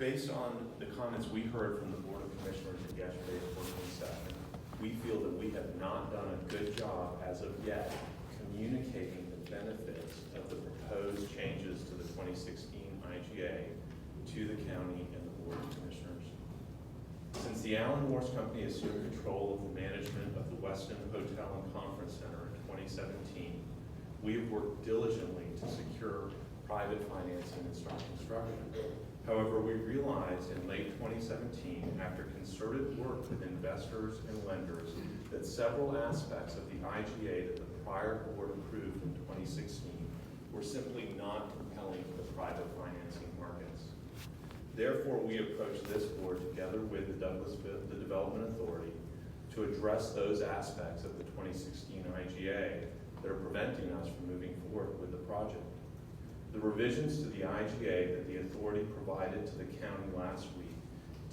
Based on the comments we heard from the Board of Commissioners at yesterday's working session, we feel that we have not done a good job as of yet communicating the benefits of the proposed changes to the 2016 IGA to the county and the Board of Commissioners. Since the Allen Morse Company assumed control of the management of the Westin Hotel and Conference Center in 2017, we have worked diligently to secure private financing and start construction. However, we realized in late 2017, after concerted work with investors and lenders, that several aspects of the IGA that the prior board approved in 2016 were simply not compelling to the private financing markets. Therefore, we approached this board together with the Development Authority to address those aspects of the 2016 IGA that are preventing us from moving forward with the project. The revisions to the IGA that the authority provided to the county last week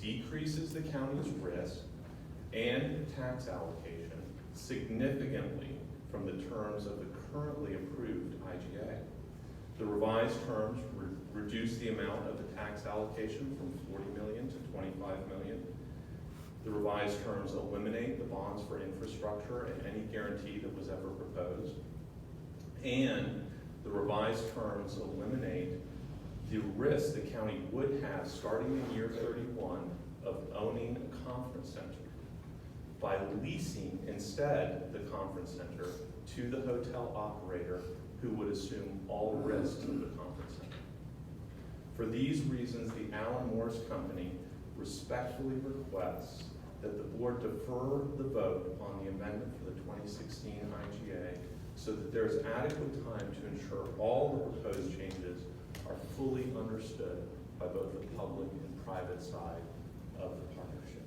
decreases the county's risk and tax allocation significantly from the terms of the currently approved IGA. The revised terms reduce the amount of the tax allocation from $40 million to $25 million. The revised terms eliminate the bonds for infrastructure and any guarantee that was ever proposed. And the revised terms eliminate the risk the county would have starting in year 31 of owning a conference center by leasing instead the conference center to the hotel operator who would assume all risks of the conference center. For these reasons, the Allen Morse Company respectfully requests that the board defer the vote on the amendment for the 2016 IGA so that there is adequate time to ensure all the proposed changes are fully understood by both the public and private side of the partnership.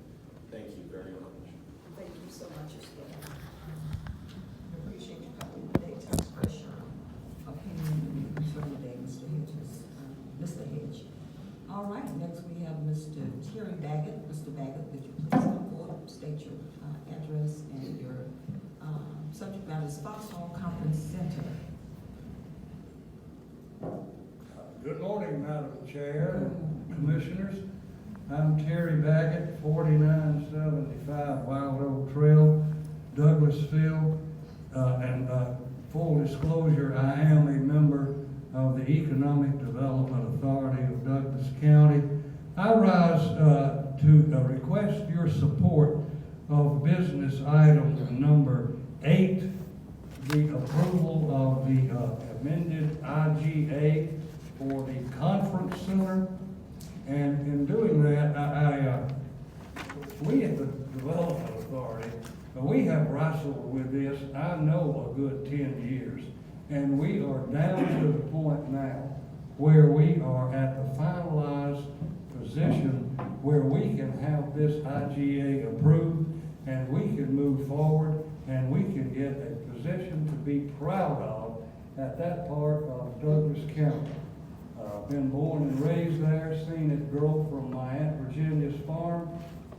Thank you very much. Thank you so much, Mr. I appreciate you coming today to express your opinion and concern today, Mr. Hedges. Mr. Hedge. All right, next we have Mr. Terry Baggett. Mr. Baggett, would you please come forward, state your address and your subject matter is Foxhall Conference Center. Good morning, Madam Chair and Commissioners. I'm Terry Baggett, 4975 Wild Oak Trail, Douglasville, and full disclosure, I am a member of the Economic Development Authority of Douglas County. I rise to request your support of business item number 8, the approval of the amended IGA for the conference center. And in doing that, we at the Development Authority, we have wrestled with this, I know, a good 10 years. And we are down to the point now where we are at the finalized position where we can have this IGA approved and we can move forward and we can get a position to be proud of at that part of Douglas County. I've been born and raised there, seen it grow from my Aunt Virginia's farm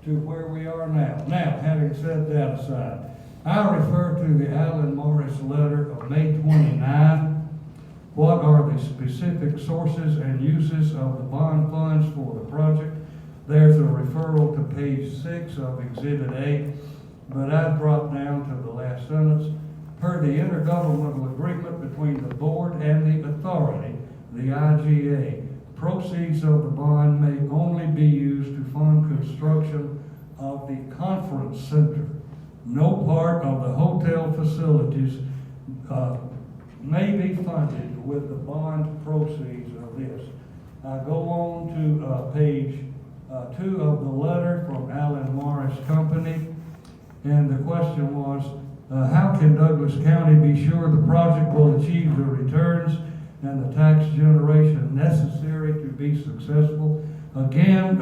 to where we are now. Now, having said that aside, I refer to the Allen Morris letter of May 29. What are the specific sources and uses of the bond funds for the project? There's a referral to page 6 of Exhibit A, but I dropped down to the last sentence. Per the intergovernmental agreement between the board and the authority, the IGA, proceeds of the bond may only be used to fund construction of the conference center. No part of the hotel facilities may be funded with the bond proceeds of this. I go on to page 2 of the letter from Allen Morris Company, and the question was, how can Douglas County be sure the project will achieve the returns and the tax generation necessary to be successful? Again,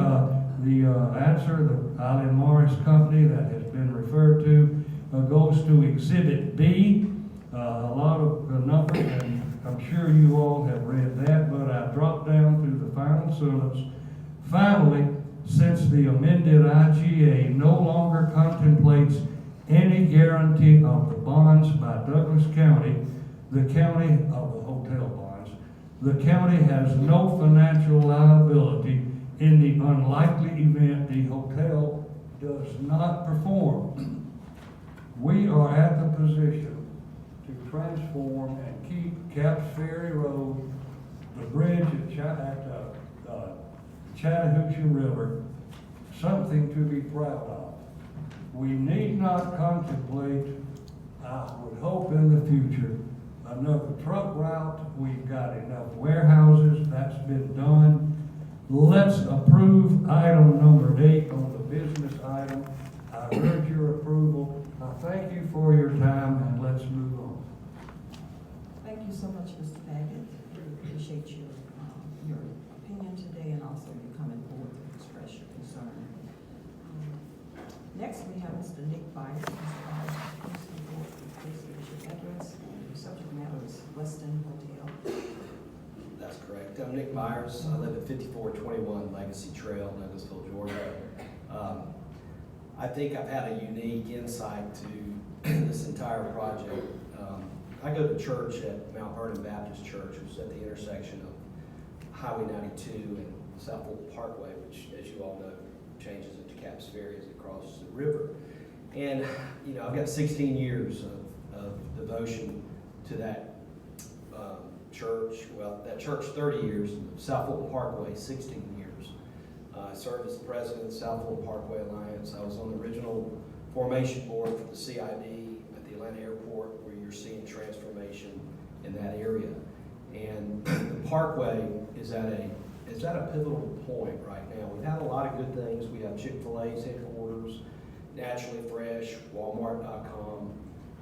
the answer, the Allen Morris Company that has been referred to, goes to Exhibit B. A lot of numbers, and I'm sure you all have read that, but I dropped down to the final sentence. Finally, since the amended IGA no longer contemplates any guarantee of the bonds by Douglas County, the county of the hotel bonds, the county has no financial liability in the unlikely event the hotel does not perform, we are at the position to transform and keep Caps Ferry Road, the bridge at Chattahoochee River, something to be proud of. We need not contemplate, I would hope in the future, another truck route. We've got enough warehouses, that's been done. Let's approve item number 8 on the business item. I urge your approval. I thank you for your time, and let's move on. Thank you so much, Mr. Baggett. Really appreciate your opinion today and also you coming forward to express your concern. Next, we have Mr. Nick Byers. Mr. Byers, please report, please give us your address. The subject matter is Weston Hotel. That's correct. I'm Nick Myers. I live at 5421 Legacy Trail, Douglasville, Georgia. I think I've had a unique insight to this entire project. I go to church at Mount Vernon Baptist Church, which is at the intersection of Highway 92 and South Fulton Parkway, which, as you all know, changes into Caps Ferry as it crosses the river. And, you know, I've got 16 years of devotion to that church. Well, that church 30 years, South Fulton Parkway 16 years. I served as the president of the South Fulton Parkway Alliance. I was on the original formation board for the CID at the Atlanta airport, where you're seeing transformation in that area. And the Parkway is at a pivotal point right now. We've had a lot of good things. We have Chick-fil-A's headquarters, Naturally Fresh, Walmart.com.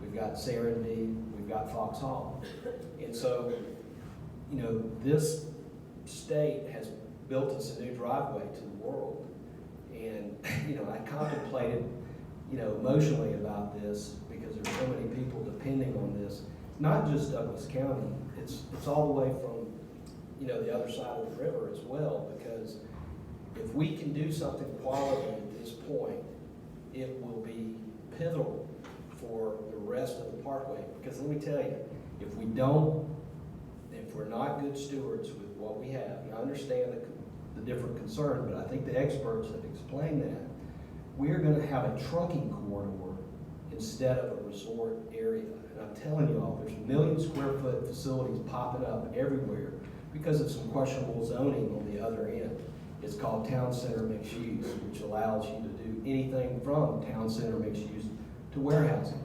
We've got Serenity. We've got Foxhall. And so, you know, this state has built us a new driveway to the world. And, you know, I contemplated, you know, emotionally about this because there's so many people depending on this. Not just Douglas County, it's all the way from, you know, the other side of the river as well, because if we can do something quality at this point, it will be pivotal for the rest of the parkway. Because let me tell you, if we're not good stewards with what we have, and I understand the different concerns, but I think the experts have explained that, we're gonna have a trucking corridor instead of a resort area. And I'm telling you all, there's 1 million square foot facilities popping up everywhere because of some questionable zoning on the other end. It's called town center mixed use, which allows you to do anything from town center mixed use to warehousing.